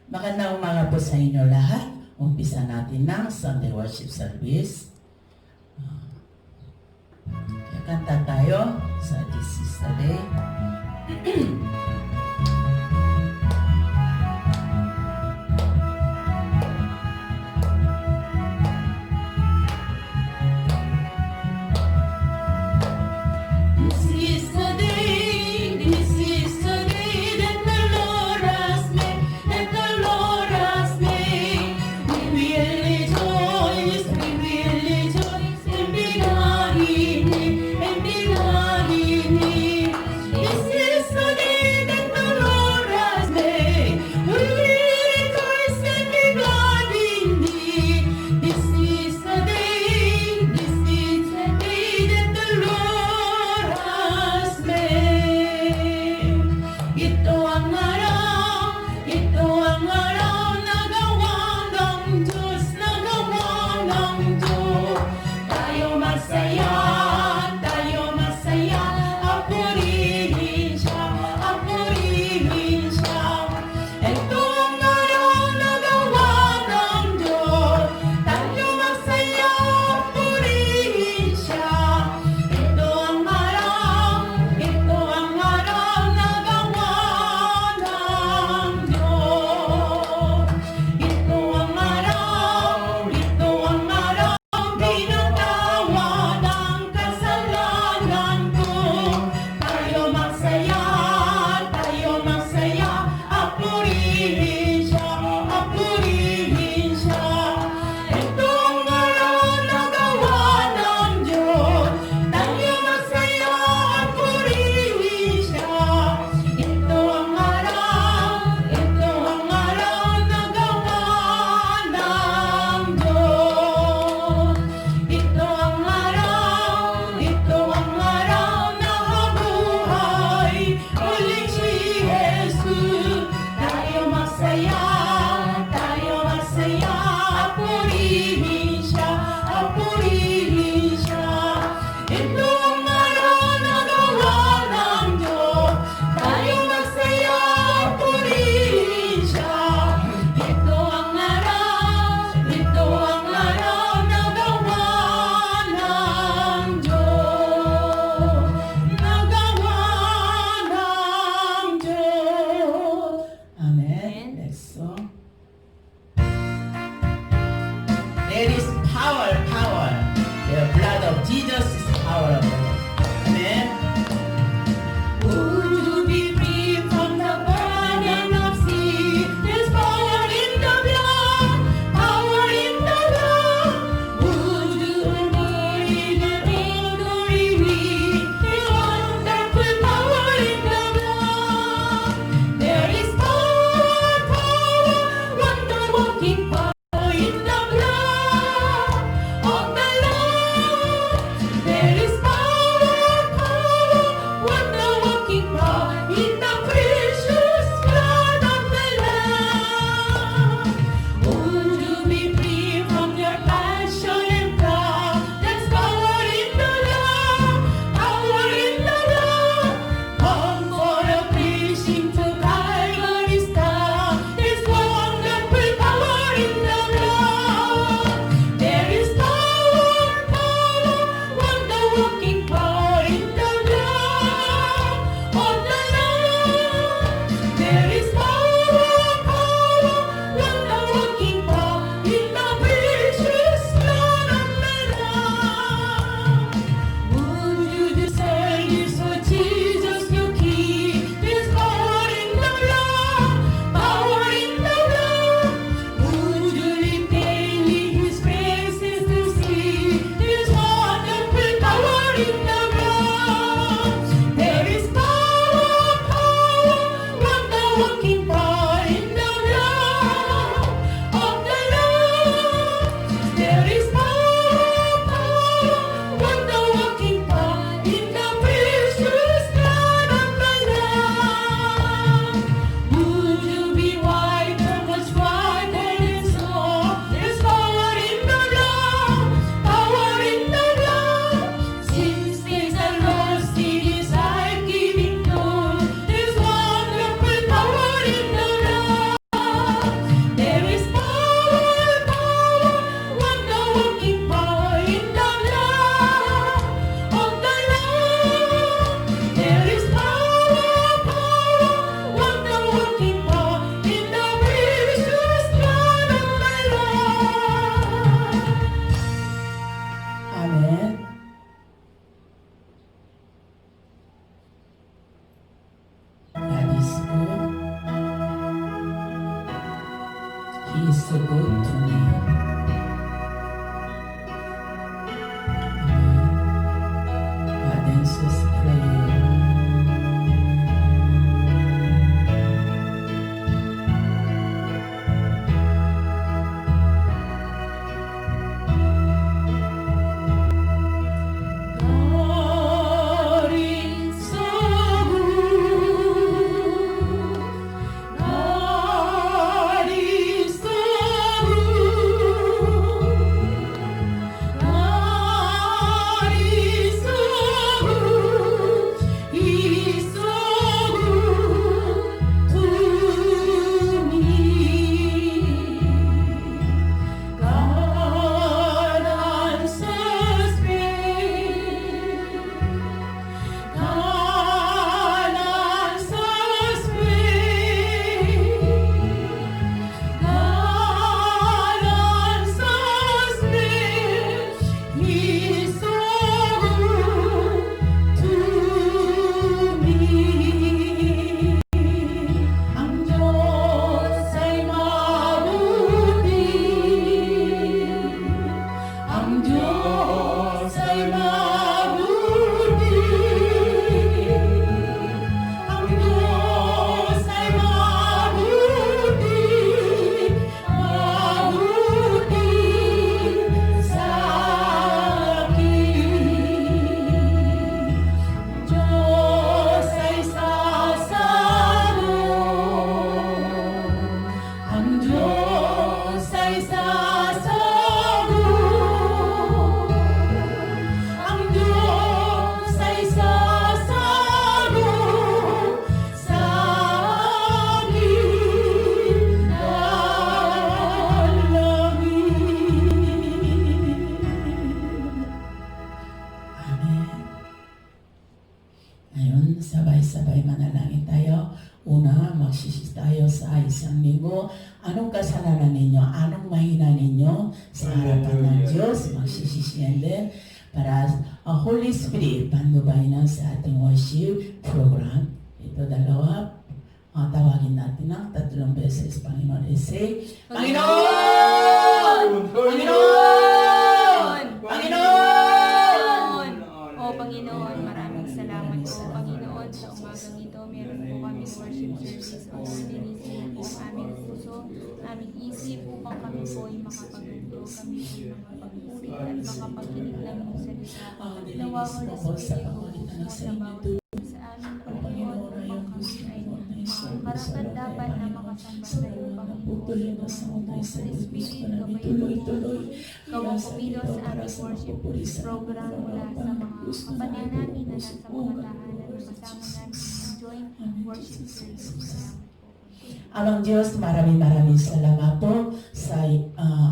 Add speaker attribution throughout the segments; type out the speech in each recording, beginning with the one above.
Speaker 1: Magandang umaga po sa inyo lahat. Umpisa natin ng Sunday Worship Service. Kanta tayo sa This is the Day.
Speaker 2: This is the day
Speaker 1: Ngayon, sabay-sabay manalangin tayo. Una, magsisi tayo sa isang linggo. Anong kasalanan ninyo? Anong mahina ninyo sa harapan ng Diyos? Magsisisiyan din para ang Holy Spirit pandubayin na sa ating worship program. Ito dalawa, tawagin natin ng 3 beses. Panginoon, say, Panginoon! Panginoon! Panginoon!
Speaker 2: O Panginoon, maraming salamat po, Panginoon, sa umagang ito. Meron po kami worship service o linisin po ang aming puso, aming isip upang kami po ay makapagluto, kami po ay makapagpuri at makapakinig ng iyong salita. Nawa ko na Espiritu sa bawat sa amin, Panginoon, upang kami ay makarapat-dapat na makasamba sa iyo, Panginoon. Sa Espiritu, tuloy-tuloy. Ikaw ang pumilos sa aming worship program mula sa mga kapatid namin na nasa mga tahanan na kasama namin ang joint worship service.
Speaker 1: Amang Diyos, maraming salamat po sa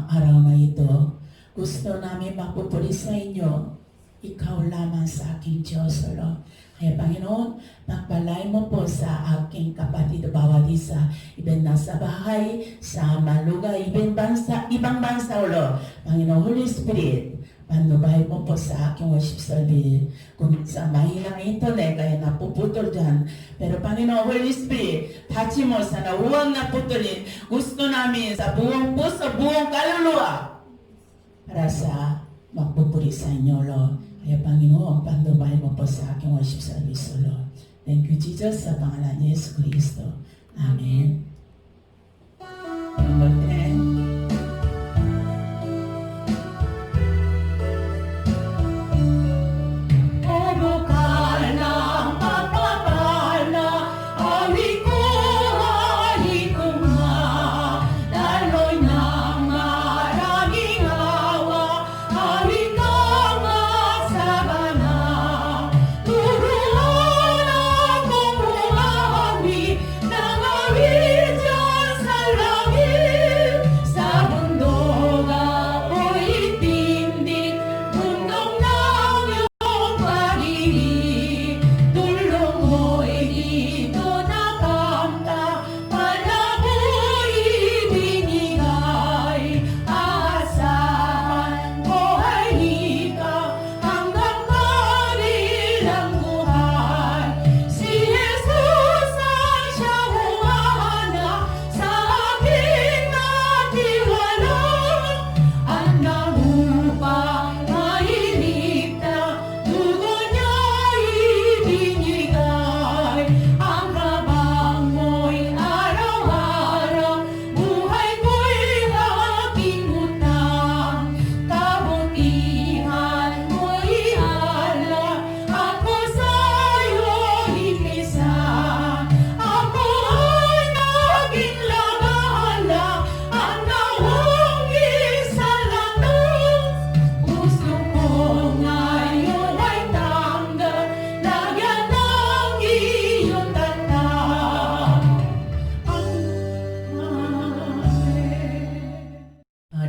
Speaker 1: araw na ito. Gusto namin magpupuri sa inyo. Ikaw lamang sa aking Diyos, Lord. Kaya Panginoon, magpalay mo po sa aking kapatid bawat isa, ibang nasa bahay, sa malugay, ibang bansa, Lord. Panginoon, Holy Spirit, panubahay mo po sa aking worship service. Kung sa mahinang internet, kaya napuputol dyan. Pero Panginoon, Holy Spirit, touch mo sana huwag naputulin. Gusto namin sa buong puso, buong kaluluwa para sa magpupuri sa inyo, Lord. Kaya Panginoon, panubahay mo po sa aking worship service, Lord. Thank you, Jesus, sa pangalan ni Yesu Cristo. Amen. Number 10.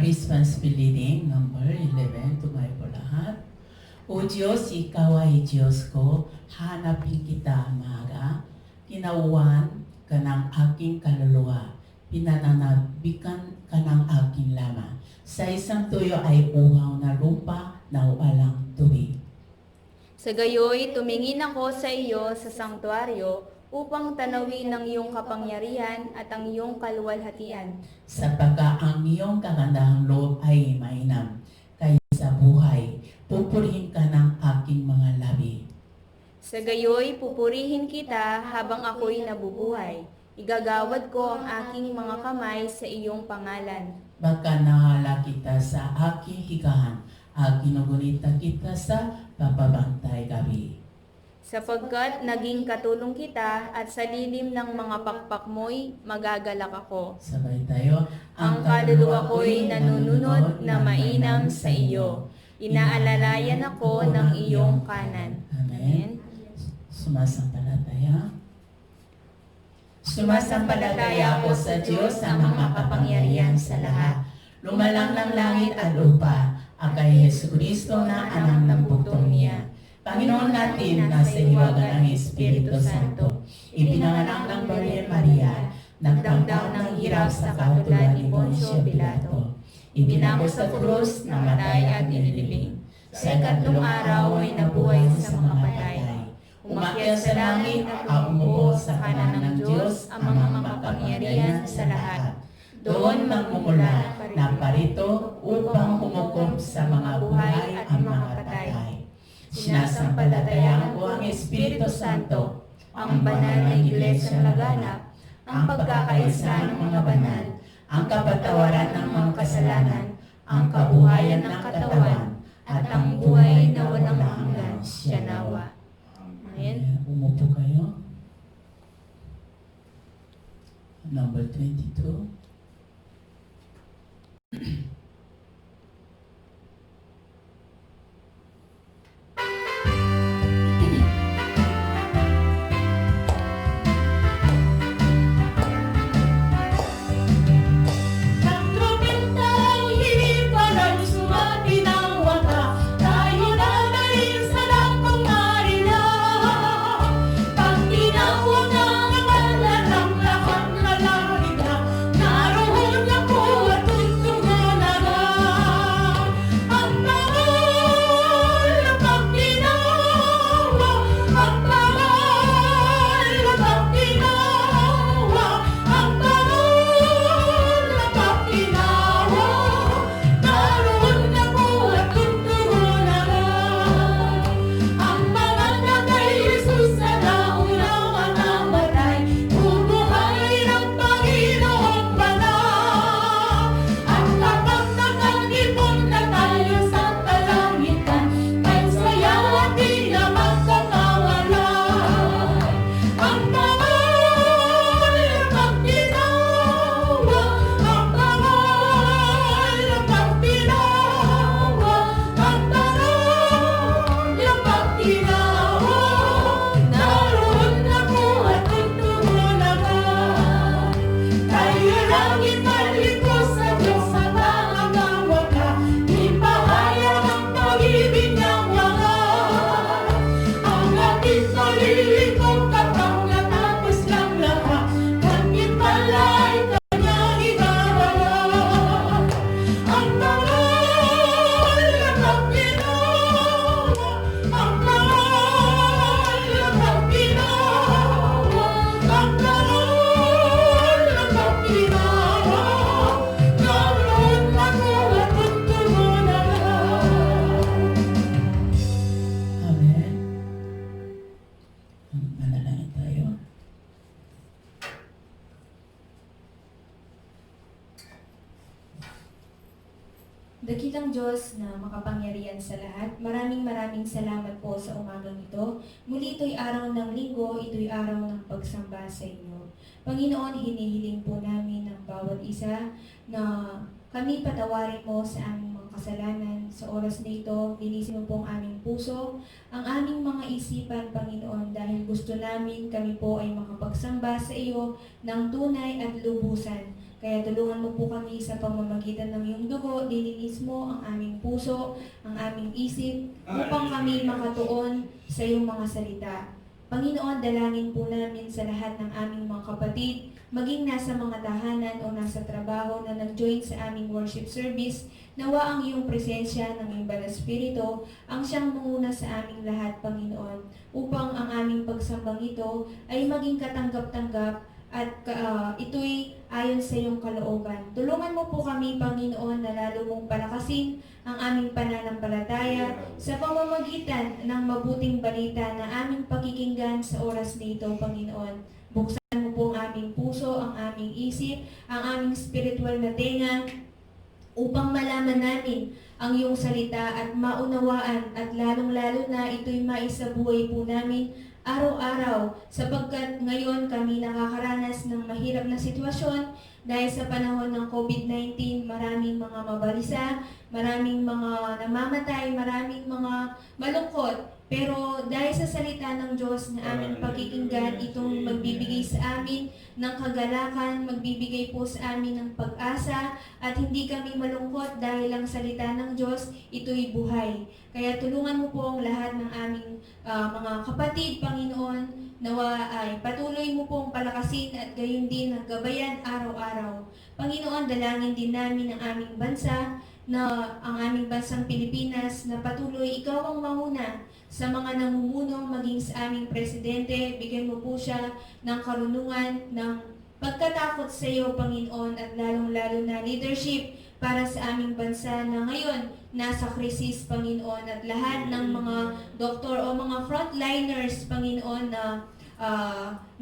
Speaker 1: Responsibility number 11, tumayo po lahat. O Diyos, Ikaw ay Diyos ko, hanapin kita maaga, kinauwan ka ng aking kaluluwa, pinananabikan ka ng aking laman. Sa isang tuyo ay uhaw na lupa na walang tubig.
Speaker 2: Sa gayoy, tumingin ako sa iyo sa sanktuaryo upang tanawin ang iyong kapangyarihan at ang iyong kaluwalhatian.
Speaker 1: Sapagkat ang iyong kagandahang loob ay mainam, kaya sa buhay, pupurihin ka ng aking mga labi.
Speaker 2: Sa gayoy, pupurihin kita habang ako'y nabubuhay. Igagawad ko ang aking mga kamay sa iyong pangalan.
Speaker 1: Baka nahala kita sa aking higahan, ginugunita kita sa papabantay gabi.
Speaker 2: Sapagkat naging katulong kita at sa lilim ng mga pakpak mo'y magagalak ako.
Speaker 1: Sabay tayo.
Speaker 2: Ang kaluluwa ko'y nanununod na mainam sa iyo. Inaalalayan ako ng iyong kanan.
Speaker 1: Amen. Sumasampalataya. Sumasampalataya ako sa Diyos na makapangyarihan sa lahat. Lumalang ng langit at lupa, ang kay Jesu Cristo na anak ng bugtong niya. Panginoon natin, nasa hiwaga ng Espiritu Santo, ipinanganak ng Birhen Maria, nagdamdam ng hirap sa katulad ni Poncio Pilato, ibinako sa krus, namatay at inilibing. Sa ikatlong araw ay nabuhay sa mga patay. Umakyat sa langit at umupo sa kanan ng Diyos ang mga makapangyarihan sa lahat. Doon magmumula na parito upang humukom sa mga buhay at mga patay. Sinasampalatayaan ko ang Espiritu Santo, ang banal na Iglesia laganap, ang pagkakaisa ng mga banal, ang kapatawaran ng mga kasalanan, ang kabuhayan ng katawan, at ang buhay na walang hanggan. Siya nawa. Amen. Umupo kayo. Number 22.
Speaker 2: Dakilang Diyos na makapangyarihan sa lahat, maraming salamat po sa umagang ito. Muli ito'y araw ng linggo, ito'y araw ng pagsamba sa inyo. Panginoon, hinihiling po namin ng bawat isa na kami patawarin mo sa aming mga kasalanan. Sa oras na ito, linisin mo po ang aming puso, ang aming mga isipan, Panginoon, dahil gusto namin kami po ay makapagsamba sa iyo ng tunay at lubusan. Kaya tulungan mo po kami sa pamamagitan ng iyong dugo, lilinis mo ang aming puso, ang aming isip, upang kami makatuon sa iyong mga salita. Panginoon, dalangin po namin sa lahat ng aming mga kapatid, maging nasa mga tahanan o nasa trabaho na nag-join sa aming worship service, nawa ang iyong presensya ng iyong Banal Espiritu ang siyang manguna sa aming lahat, Panginoon, upang ang aming pagsambang ito ay maging katanggap-tanggap at ito'y ayon sa iyong kalooban. Tulungan mo po kami, Panginoon, na lalo mong palakasin ang aming pananampalataya sa pamamagitan ng mabuting balita na aming pakikinggan sa oras na ito, Panginoon. Buksan mo po ang aming puso, ang aming isip, ang aming spiritual na tenga, upang malaman namin ang iyong salita at maunawaan at lalong-lalo na ito'y maisabuhay po namin araw-araw, sapagkat ngayon kami nakakaranas ng mahirap na sitwasyon dahil sa panahon ng COVID-19, maraming mga mabalisa, maraming mga namamatay, maraming mga malungkot. Pero dahil sa salita ng Diyos na aming pakikinggan, itong magbibigay sa amin ng kagalakan, magbibigay po sa amin ng pag-asa, at hindi kami malungkot dahil ang salita ng Diyos, ito'y buhay. Kaya tulungan mo po ang lahat ng aming mga kapatid, Panginoon, nawa ay patuloy mo pong palakasin at gayon din ang gabayan araw-araw. Panginoon, dalangin din namin ang aming bansa, na ang aming bansang Pilipinas, na patuloy ikaw ang manguna sa mga namumuno, maging sa aming presidente. Bigyan mo po siya ng karunungan, ng pagkatakot sa iyo, Panginoon, at lalong-lalo na leadership para sa aming bansa na ngayon nasa krisis, Panginoon, at lahat ng mga doktor o mga frontliners, Panginoon, na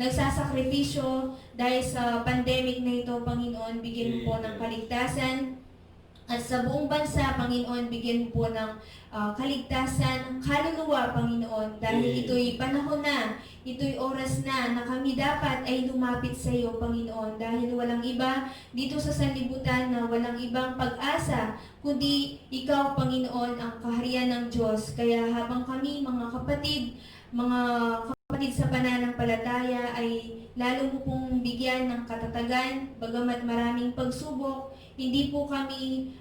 Speaker 2: nagsasakripisyo dahil sa pandemic na ito, Panginoon, bigyan mo po ng kaligtasan. At sa buong bansa, Panginoon, bigyan po ng kaligtasan, kaluluwa, Panginoon, dahil ito'y panahon na, ito'y oras na kami dapat ay lumapit sa iyo, Panginoon, dahil walang iba dito sa sanlibutan na walang ibang pag-asa, kundi ikaw, Panginoon, ang kaharian ng Diyos. Kaya habang kami, mga kapatid sa pananampalataya, ay lalo mo pong bigyan ng katatagan, bagamat maraming pagsubok, hindi po kami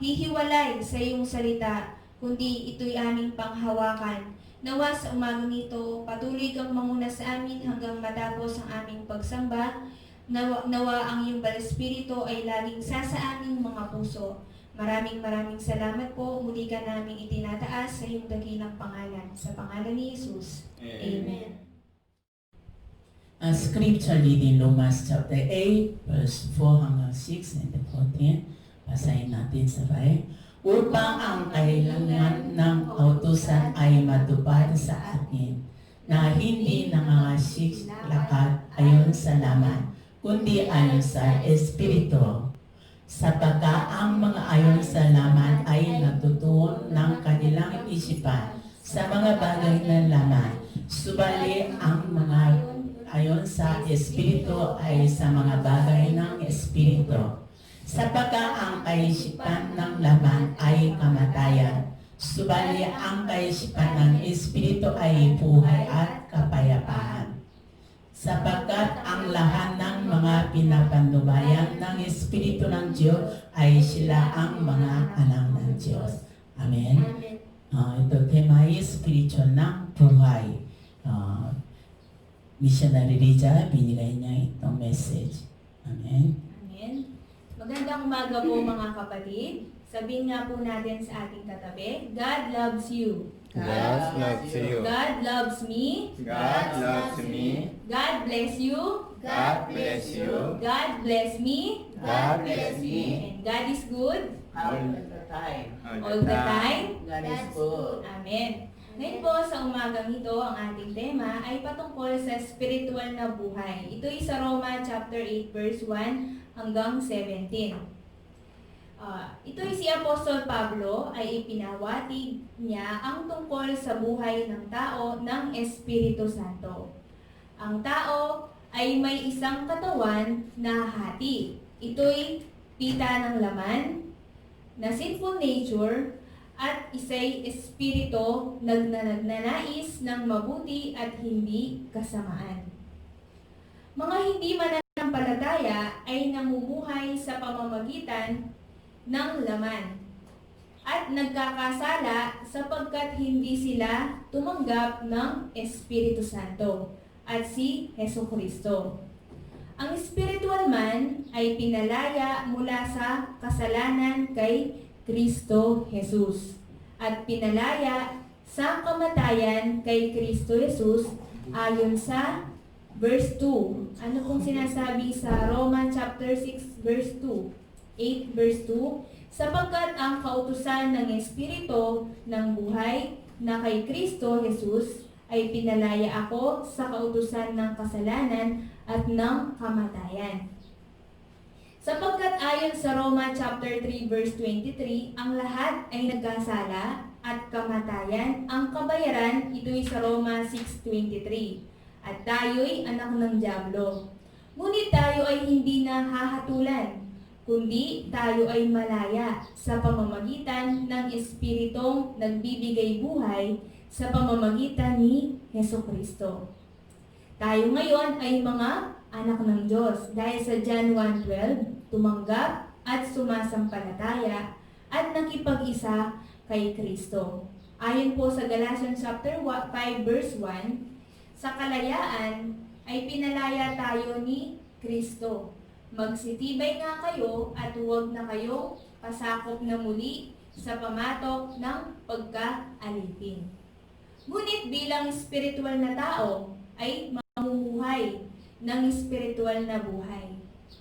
Speaker 2: hihiwalay sa iyong salita, kundi ito'y aming panghawakan. Nawa sa umaga nito, patuloy kang manguna sa amin hanggang matapos ang aming pagsamba. Nawa ang iyong Espiritu ay laging sa aming mga puso. Maraming salamat po. Muli ka namin itinataas sa iyong dakilang pangalan. Sa pangalan ni Jesus. Amen.
Speaker 1: Scripture reading Romans chapter 8, verse 4 hanggang 6 and 14. Basahin natin sabay. Upang ang kailangan ng kautusan ay matupad sa akin, na hindi nangangasik lakad ayon sa laman, kundi ayon sa Espiritu. Sapagkat ang mga ayon sa laman ay natutuon ng kanilang isipan sa mga bagay ng laman, subali ang mga ayon sa Espiritu ay sa mga bagay ng Espiritu. Sapagkat ang kaisipan ng laman ay kamatayan, subali ang kaisipan ng Espiritu ay buhay at kapayapaan. Sapagkat ang lahat ng mga pinapandubayan ng Espiritu ng Diyos ay sila ang mga anak ng Diyos. Amen. Ito tema ay Espiritu ng buhay. Missionary Riza, binigay niya itong message. Amen.
Speaker 2: Amen. Magandang umaga po mga kapatid. Sabihin nga po natin sa ating katabi, God loves you.
Speaker 3: God loves you.
Speaker 2: God loves me.
Speaker 3: God loves me.
Speaker 2: God bless you.
Speaker 3: God bless you.
Speaker 2: God bless me.
Speaker 3: God bless me.
Speaker 2: And God is good
Speaker 1: All the time.
Speaker 2: all the time.
Speaker 1: God is good.
Speaker 2: Amen. Ngayon po sa umagang ito, ang ating tema ay patungkol sa spiritual na buhay. Ito'y sa Roma chapter 8 verse 1 hanggang 17. Ito'y si Apostol Pablo ay ipinawatig niya ang tungkol sa buhay ng tao ng Espiritu Santo. Ang tao ay may isang katawan na hati. Ito'y pita ng laman, na sinful nature, at isa'y espiritu nagnanais ng mabuti at hindi kasamaan. Mga hindi mananampalataya ay namumuhay sa pamamagitan ng laman at nagkakasala sapagkat hindi sila tumanggap ng Espiritu Santo at si Hesukristo. Ang spiritual man ay pinalaya mula sa kasalanan kay Kristo Jesus at pinalaya sa kamatayan kay Kristo Jesus ayon sa verse 2. Ano pong sinasabi sa Roma chapter 6 verse 2? 8 verse 2, sapagkat ang kautusan ng Espiritu ng buhay na kay Kristo Jesus ay pinalaya ako sa kautusan ng kasalanan at ng kamatayan. Sapagkat ayon sa Roma chapter 3 verse 23, ang lahat ay nagkasala at kamatayan ang kabayaran, ito'y sa Roma 6:23. At tayo'y anak ng dyablo. Ngunit tayo ay hindi nahahatulan, kundi tayo ay malaya sa pamamagitan ng Espiritong nagbibigay buhay sa pamamagitan ni Heso Kristo. Tayo ngayon ay mga anak ng Diyos dahil sa John 1:12, tumanggap at sumasampalataya at nakipag-isa kay Kristo. Ayon po sa Galatians chapter 5 verse 1, sa kalayaan ay pinalaya tayo ni Kristo. Magsitibay nga kayo at huwag na kayong pasakop na muli sa pamatok ng pagkaalipin. Ngunit bilang espiritual na tao ay mamumuhay ng espiritual na buhay.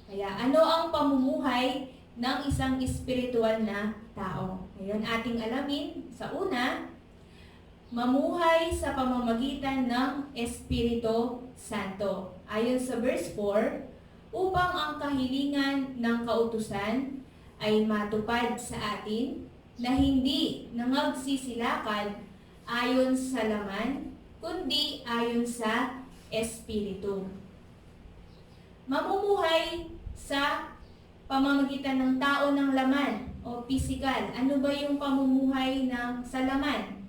Speaker 2: Kaya ano ang pamumuhay ng isang espiritual na tao? Ngayon ating alamin sa una, mamuhay sa pamamagitan ng Espiritu Santo. Ayon sa verse 4, upang ang kahilingan ng kautusan ay matupad sa atin na hindi nangagsisilakad ayon sa laman, kundi ayon sa Espiritu. Mamumuhay sa pamamagitan ng tao ng laman o physical. Ano ba yung pamumuhay ng sa laman?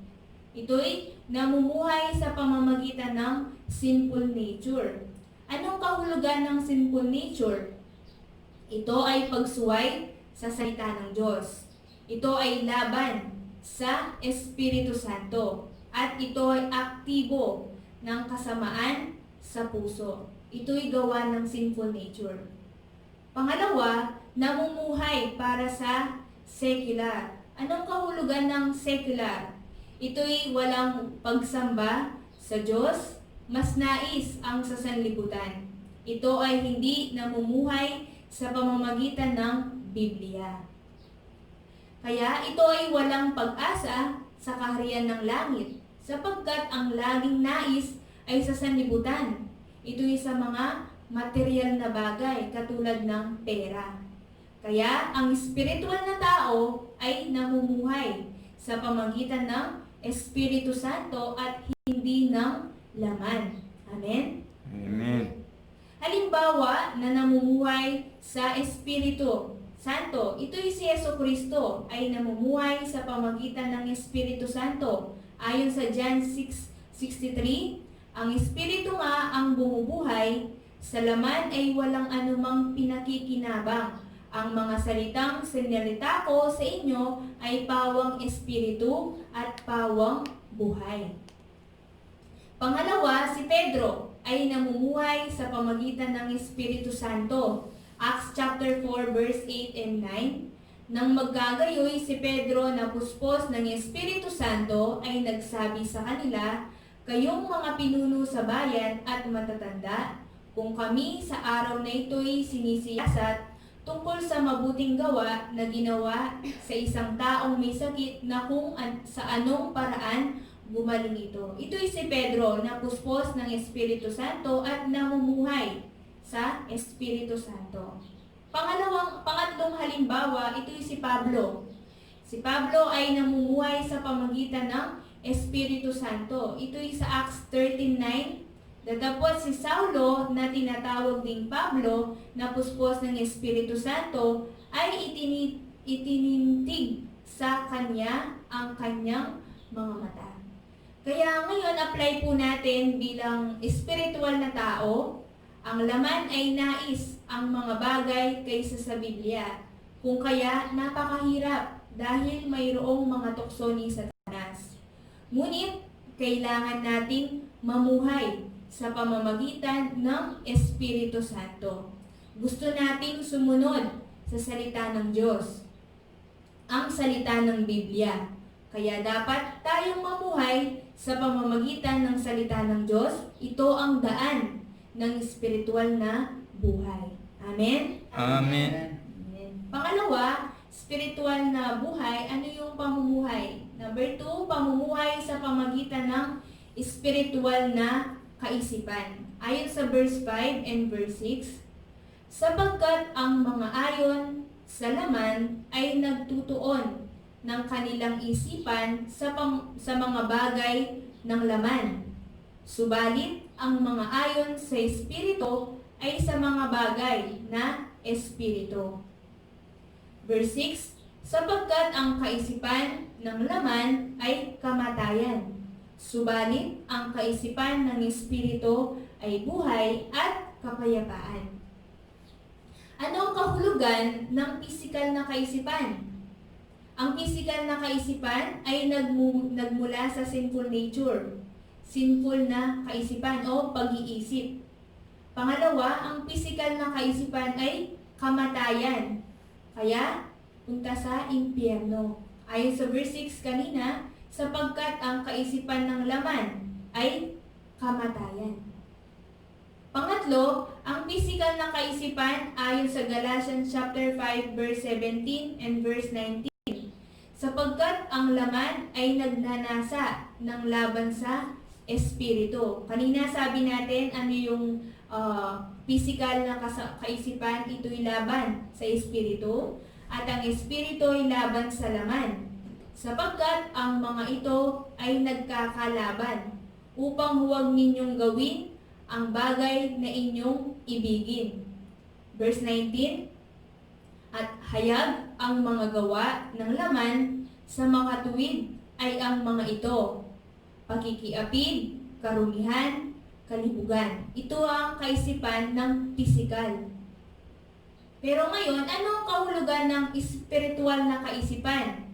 Speaker 2: Ito'y namumuhay sa pamamagitan ng sinful nature. Anong kahulugan ng sinful nature? Ito ay pagsuway sa salita ng Diyos. Ito ay laban sa Espiritu Santo. At ito ay aktibo ng kasamaan sa puso. Ito'y gawa ng sinful nature. Pangalawa, namumuhay para sa secular. Anong kahulugan ng secular? Ito'y walang pagsamba sa Diyos, mas nais ang sasanlibutan. Ito ay hindi namumuhay sa pamamagitan ng Biblia. Kaya ito ay walang pag-asa sa kaharian ng langit, sapagkat ang laging nais ay sasanlibutan. Ito'y sa mga material na bagay katulad ng pera. Kaya ang espiritual na tao ay namumuhay sa pamamagitan ng Espiritu Santo at hindi ng laman. Amen?
Speaker 3: Amen.
Speaker 2: Halimbawa na namumuhay sa Espiritu Santo, ito'y si Yesu Kristo ay namumuhay sa pamamagitan ng Espiritu Santo. Ayon sa John 6:63, ang Espiritu nga ang bumubuhay, sa laman ay walang anumang pinakikinabang. Ang mga salitang sinalita ko sa inyo ay pawang espiritu at pawang buhay. Pangalawa, si Pedro ay namumuhay sa pamamagitan ng Espiritu Santo. Acts chapter 4 verse 8 and 9. Nang magkagayoy si Pedro na puspos ng Espiritu Santo ay nagsabi sa kanila, kayong mga pinuno sa bayan at matatanda, kung kami sa araw na ito'y sinisiyasat tungkol sa mabuting gawa na ginawa sa isang taong may sakit na kung sa anong paraan gumaling ito. Ito'y si Pedro na puspos ng Espiritu Santo at namumuhay sa Espiritu Santo. Pangatlong halimbawa, ito'y si Pablo. Si Pablo ay namumuhay sa pamamagitan ng Espiritu Santo. Ito'y sa Acts 13:9. Datapot si Saulo na tinatawag ding Pablo na puspos ng Espiritu Santo ay itinintig sa kanya ang kanyang mga mata. Kaya ngayon apply po natin bilang espiritual na tao, ang laman ay nais ang mga bagay kaysa sa Biblia. Kung kaya napakahirap dahil mayroong mga tukso ni Satanas. Ngunit kailangan nating mamuhay sa pamamagitan ng Espiritu Santo. Gusto nating sumunod sa salita ng Diyos, ang salita ng Biblia. Kaya dapat tayong mamuhay sa pamamagitan ng salita ng Diyos. Ito ang daan ng espiritual na buhay. Amen?
Speaker 3: Amen.
Speaker 2: Amen. Pangalawa, spiritual na buhay, ano yung pamumuhay? Number 2, pamumuhay sa pamamagitan ng spiritual na kaisipan. Ayon sa verse 5 and verse 6, sapagkat ang mga ayon sa laman ay nagtutuon ng kanilang isipan sa mga bagay ng laman. Subalit, ang mga ayon sa Espiritu ay sa mga bagay na Espiritu. Verse 6, sapagkat ang kaisipan ng laman ay kamatayan, Subalit, ang kaisipan ng Espiritu ay buhay at kapayapaan. Ano ang kahulugan ng pisikal na kaisipan? Ang pisikal na kaisipan ay nagmula sa sinful nature, sinful na kaisipan o pag-iisip. Pangalawa, ang pisikal na kaisipan ay kamatayan, kaya punta sa impyerno. Ayon sa verse 6 kanina, sapagkat ang kaisipan ng laman ay kamatayan. Pangatlo, ang pisikal na kaisipan ayon sa Galatians chapter 5 verse 17 and verse 19. Sapagkat ang laman ay nagnanasa ng laban sa espiritu. Kanina sabi natin ano yung pisikal na kaisipan, ito'y laban sa espiritu at ang espiritu ay laban sa laman. Sapagkat ang mga ito ay nagkakalaban upang huwag ninyong gawin ang bagay na inyong ibigin. Verse 19, at hayag ang mga gawa ng laman sa makatuwid ay ang mga ito: pakikiapid, karumihan, kalibugan. Ito ang kaisipan ng pisikal. Pero ngayon, ano ang kahulugan ng espiritual na kaisipan?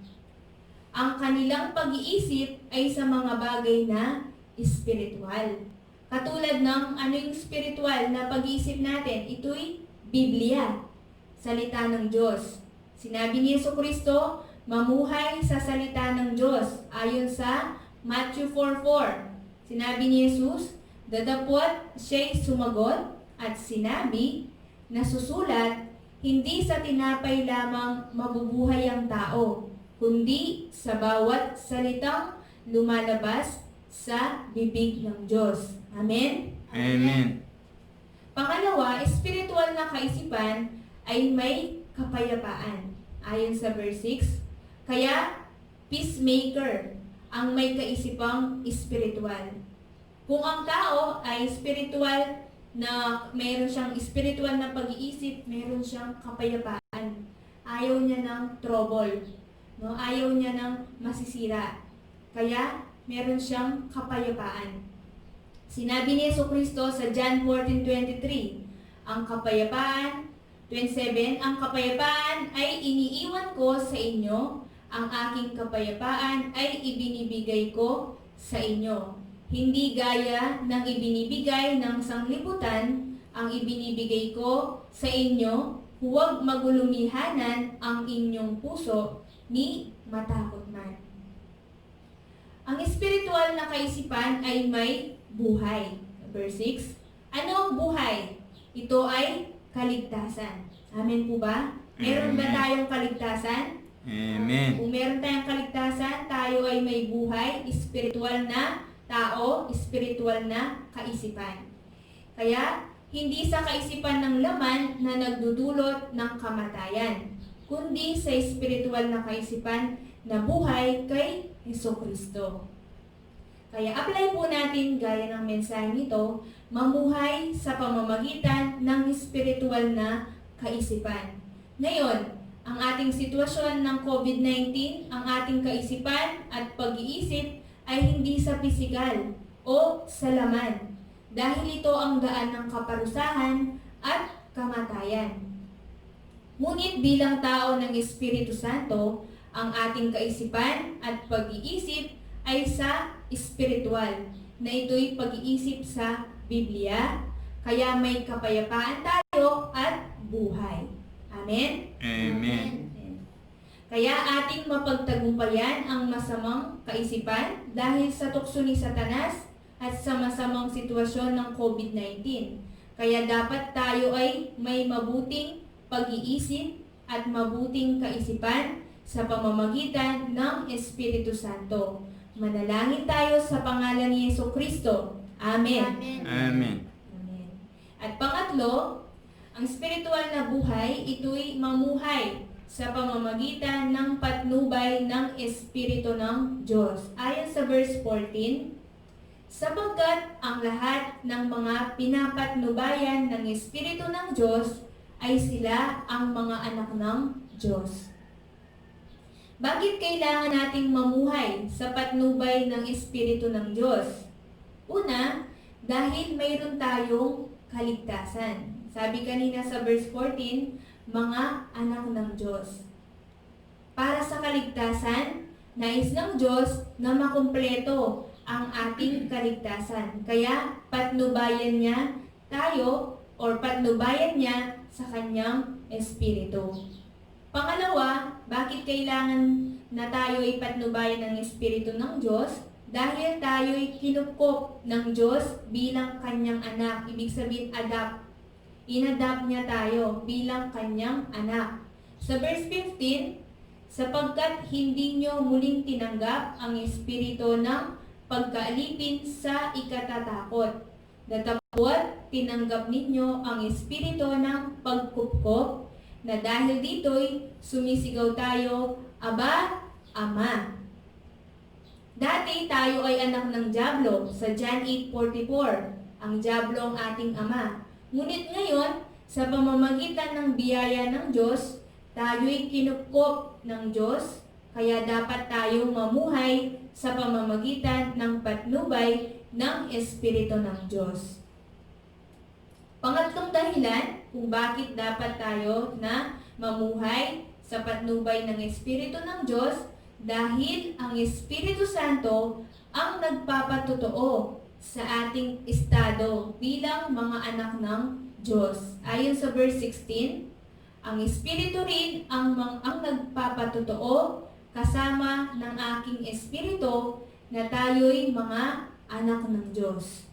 Speaker 2: Ang kanilang pag-iisip ay sa mga bagay na espiritual. Katulad ng ano yung spiritual na pag-iisip natin, ito'y Biblia, salita ng Diyos. Sinabi ni Jesucristo, mamuhay sa salita ng Diyos. Ayon sa Matthew 4:4, sinabi ni Jesus, dadapot siya'y sumagot at sinabi, nasusulat, hindi sa tinapay lamang mabubuhay ang tao, kundi sa bawat salitang lumalabas sa bibig ng Diyos. Amen?
Speaker 3: Amen.
Speaker 2: Pangalawa, espiritual na kaisipan ay may kapayapaan. Ayon sa verse 6, kaya peacemaker ang may kaisipang espiritual. Kung ang tao ay espiritual na mayroon siyang espiritual na pag-iisip, mayroon siyang kapayapaan. Ayaw niya ng trouble, no? Ayaw niya ng masisira. Kaya mayroon siyang kapayapaan. Sinabi ni Jesucristo sa John 14:23, ang kapayapaan, 27, ang kapayapaan ay iniiwan ko sa inyo, ang aking kapayapaan ay ibinibigay ko sa inyo. Hindi gaya ng ibinibigay ng sanglibutan, ang ibinibigay ko sa inyo, huwag magulumihanan ang inyong puso, ni matakot man. Ang espiritual na kaisipan ay may buhay. Verse 6, ano ang buhay? Ito ay kaligtasan. Amen po ba? Meron ba
Speaker 3: Amen.
Speaker 2: tayong kaligtasan?
Speaker 3: Amen.
Speaker 2: Kung meron tayong kaligtasan, tayo ay may buhay, espiritual na tao, espiritual na kaisipan. Kaya, hindi sa kaisipan ng laman na nagdudulot ng kamatayan, kundi sa espiritual na kaisipan na buhay kay Jesucristo. Kaya apply po natin gaya ng mensahe nito, mamuhay sa pamamagitan ng espiritual na kaisipan. Ngayon, ang ating sitwasyon ng COVID-19, ang ating kaisipan at pag-iisip ay hindi sa pisikal o sa laman, dahil ito ang daan ng kaparusahan at kamatayan. Ngunit bilang tao ng Espiritu Santo, ang ating kaisipan at pag-iisip ay sa espiritual, na ito'y pag-iisip sa Biblia, kaya may kapayapaan tayo at buhay. Amen?
Speaker 3: Amen.
Speaker 2: Kaya ating mapagtagumpayan ang masamang kaisipan dahil sa tukso ni Satanas at sa masamang sitwasyon ng COVID-19. Kaya dapat tayo ay may mabuting pag-iisip at mabuting kaisipan sa pamamagitan ng Espiritu Santo. Manalangin tayo sa pangalan ni Jesucristo. Amen.
Speaker 3: Amen.
Speaker 2: Amen. At pangatlo, ang spiritual na buhay, ito'y mamuhay sa pamamagitan ng patnubay ng Espiritu ng Diyos. Ayon sa verse 14, sapagkat ang lahat ng mga pinapatnubayan ng Espiritu ng Diyos ay sila ang mga anak ng Diyos. Bakit kailangan nating mamuhay sa patnubay ng Espiritu ng Diyos? Una, dahil mayroon tayong kaligtasan. Sabi kanina sa verse 14, mga anak ng Diyos. Para sa kaligtasan, nais ng Diyos na makumpleto ang ating kaligtasan. Kaya patnubayan niya tayo or patnubayan niya sa kanyang Espiritu. Pangalawa, bakit kailangan na tayo ipatnubayan ng Espiritu ng Diyos? Dahil tayo'y kinupkop ng Diyos bilang kanyang anak. Ibig sabihin, adapt. Inadapt niya tayo bilang kanyang anak. Sa verse 15, sapagkat hindi nyo muling tinanggap ang Espiritu ng pagkaalipin sa ikatatakot. Datapwat, tinanggap ninyo ang Espiritu ng pagkupkop na dahil dito'y sumisigaw tayo, Aba, Ama. Dati tayo ay anak ng dyablo sa John 8:44. Ang dyablo ang ating ama. Ngunit ngayon, sa pamamagitan ng biyaya ng Diyos, tayo'y kinupkop ng Diyos, kaya dapat tayong mamuhay sa pamamagitan ng patnubay ng Espiritu ng Diyos. Pangatlong dahilan kung bakit dapat tayo na mamuhay sa patnubay ng Espiritu ng Diyos, dahil ang Espiritu Santo ang nagpapatotoo sa ating estado bilang mga anak ng Diyos. Ayon sa verse 16, ang Espiritu rin ang nagpapatotoo kasama ng aking Espiritu na tayo'y mga anak ng Diyos.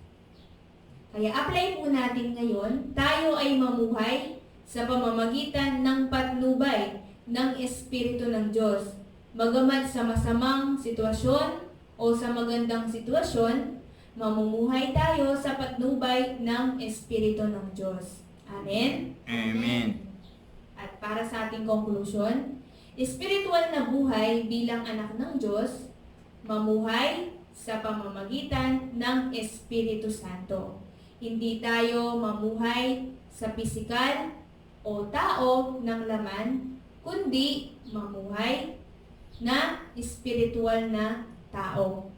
Speaker 2: Kaya apply po natin ngayon, tayo ay mamuhay sa pamamagitan ng patnubay ng Espiritu ng Diyos. Bagamat sa masamang sitwasyon o sa magandang sitwasyon, mamumuhay tayo sa patnubay ng Espiritu ng Diyos. Amen?
Speaker 3: Amen.
Speaker 2: At para sa ating conclusion, espiritual na buhay bilang anak ng Diyos, mamuhay sa pamamagitan ng Espiritu Santo. Hindi tayo mamuhay sa pisikal o tao ng laman, kundi mamuhay na espiritual na tao.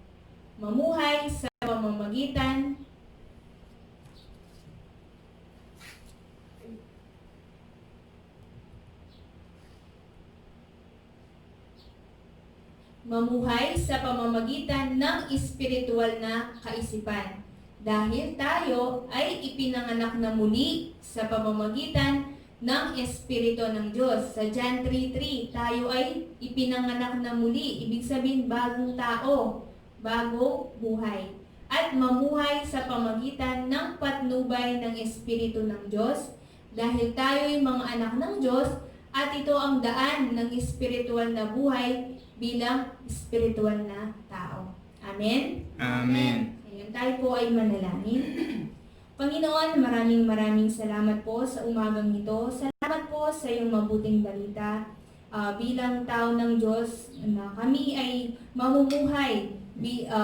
Speaker 2: Mamuhay sa pamamagitan ng espiritual na kaisipan. Dahil tayo ay ipinanganak na muli sa pamamagitan ng Espiritu ng Diyos. Sa John 3:3, tayo ay ipinanganak na muli. Ibig sabihin, bagong tao, bagong buhay. At mamuhay sa pamagitan ng patnubay ng Espiritu ng Diyos. Dahil tayo ay mga anak ng Diyos at ito ang daan ng espiritual na buhay bilang espiritual na tao. Amen?
Speaker 3: Amen.
Speaker 2: Ngayon tayo po ay manalangin. Panginoon, maraming salamat po sa umagang ito. Salamat po sa iyong mabuting balita. Bilang tao ng Diyos, na kami ay mamumuhay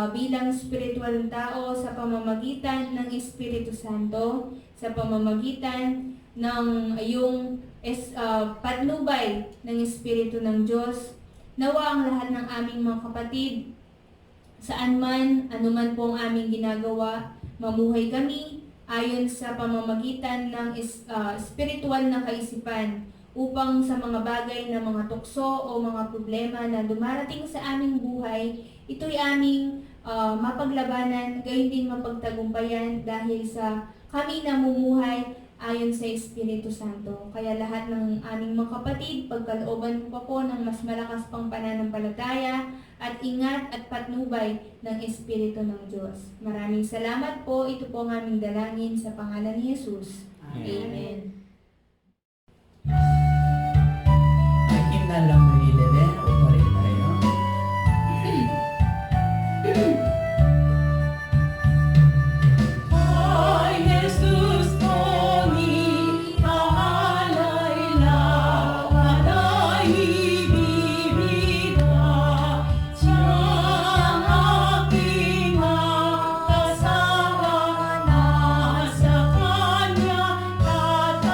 Speaker 2: bilang spiritual tao sa pamamagitan ng Espiritu Santo, sa pamamagitan ng iyong patnubay ng Espiritu ng Diyos. Nawa ang lahat ng aming mga kapatid, saan man, anuman po ang aming ginagawa, mamuhay kami ayon sa pamamagitan ng spiritual na kaisipan upang sa mga bagay na mga tukso o mga problema na dumarating sa aming buhay, ito'y aming mapaglabanan, gayon din mapagtagumpayan dahil sa kami namumuhay ayon sa Espiritu Santo. Kaya lahat ng aming mga kapatid, pagkalooban pa po ng mas malakas pang pananampalataya at ingat at patnubay ng Espiritu ng Diyos. Maraming salamat po. Ito po ang aming dalangin sa pangalan ni Jesus. Amen.
Speaker 1: Himna number 11, upo rin tayo. Ay, Jesus, kami aalay-lang at ibibida siyang aking makasama na sa Kanya tatanggapin.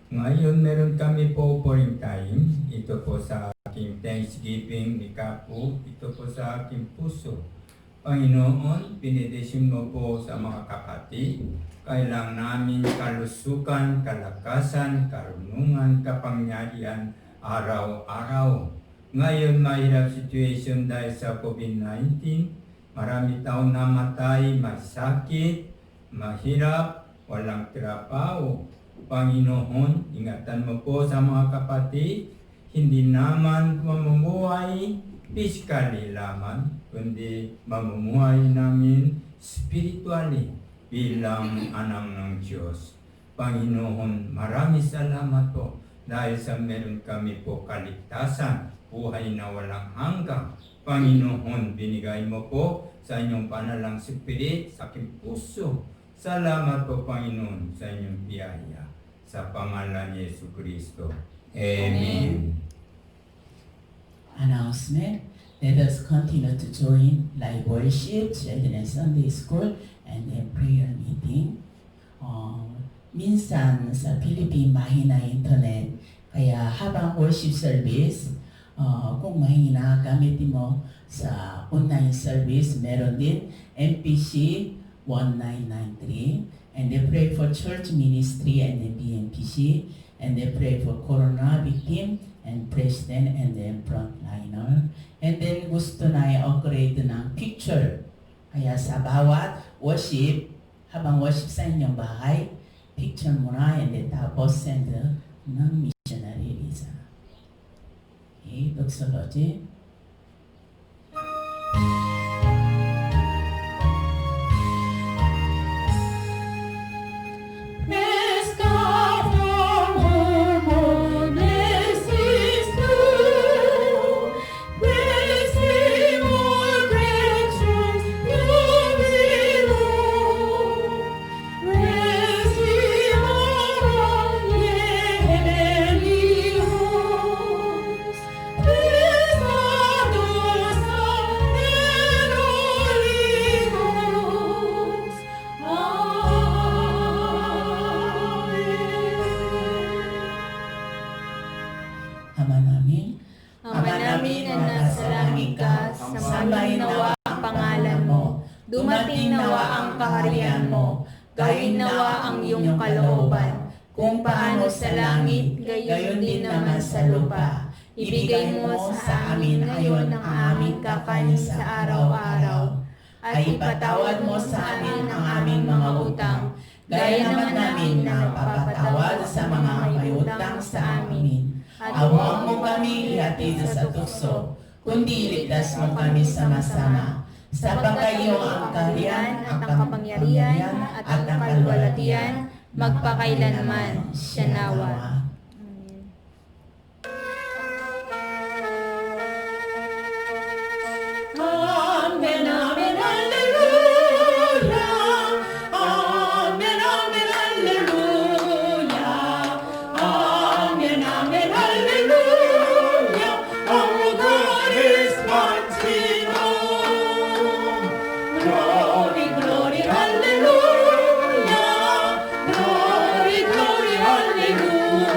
Speaker 4: Ngayon meron kami po offering time. Ito po sa aking Thanksgiving ni Kapu. Ito po sa aking puso. Panginoon, pinedisin mo po sa mga kapatid. Kailangan namin kalusukan, kalakasan, karunungan, kapangyarihan araw-araw. Ngayon mahirap situation dahil sa COVID-19. Marami taong namatay, may sakit, mahirap, walang trabaho. Panginoon, ingatan mo po sa mga kapatid, hindi naman mamumuhay physically lamang, kundi mamumuhay namin spiritually bilang anak ng Diyos. Panginoon, marami salamat po dahil sa meron kami po kaligtasan, buhay na walang hanggang. Panginoon, binigay mo po sa inyong panalang spirit sa aking puso. Salamat po, Panginoon, sa inyong biyaya. Sa pangalan ni Yesu Kristo. Amen.
Speaker 1: Announcement. Let us continue to join live worship, children's Sunday school, and then prayer meeting. Minsan sa Philippine mahina internet, kaya habang worship service, kung mahina gamitin mo sa online service, meron din MPC 1993, and they pray for church ministry and the BMPC, and they pray for corona victim and president and then frontliner. And then gusto na i-upgrade ng picture. Kaya sa bawat worship, habang worship sa inyong bahay, picture mo na and then tapos send ng missionary visa. Okay, doxology.
Speaker 2: Ama namin na nasa langit ka, sambahin nawa ang pangalan mo. Dumating nawa ang kaharian mo. Gawin nawa ang iyong kalooban. Kung paano sa langit, gayon din naman sa lupa. Ibigay mo sa amin ngayon ang aming kakanin sa araw-araw. At ipatawad mo sa amin ang aming mga utang, gaya naman namin na napapatawad sa mga may utang sa amin. At huwag mo kami ihatid sa tukso, kundi iligtas mo kami sa masama. Sapagkat iyo ang kaharian at ang kapangyarihan at ang kalwalhatian, magpakailanman. Siya nawa.
Speaker 1: Amen, amen, hallelujah. Amen, amen, hallelujah. Amen, amen, hallelujah. Our God is mighty. Glory, glory, hallelujah. Glory, glory, hallelujah.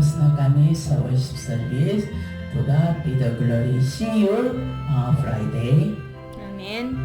Speaker 1: tapos na kami sa worship service. To God be the glory. See you Friday.
Speaker 2: Amen.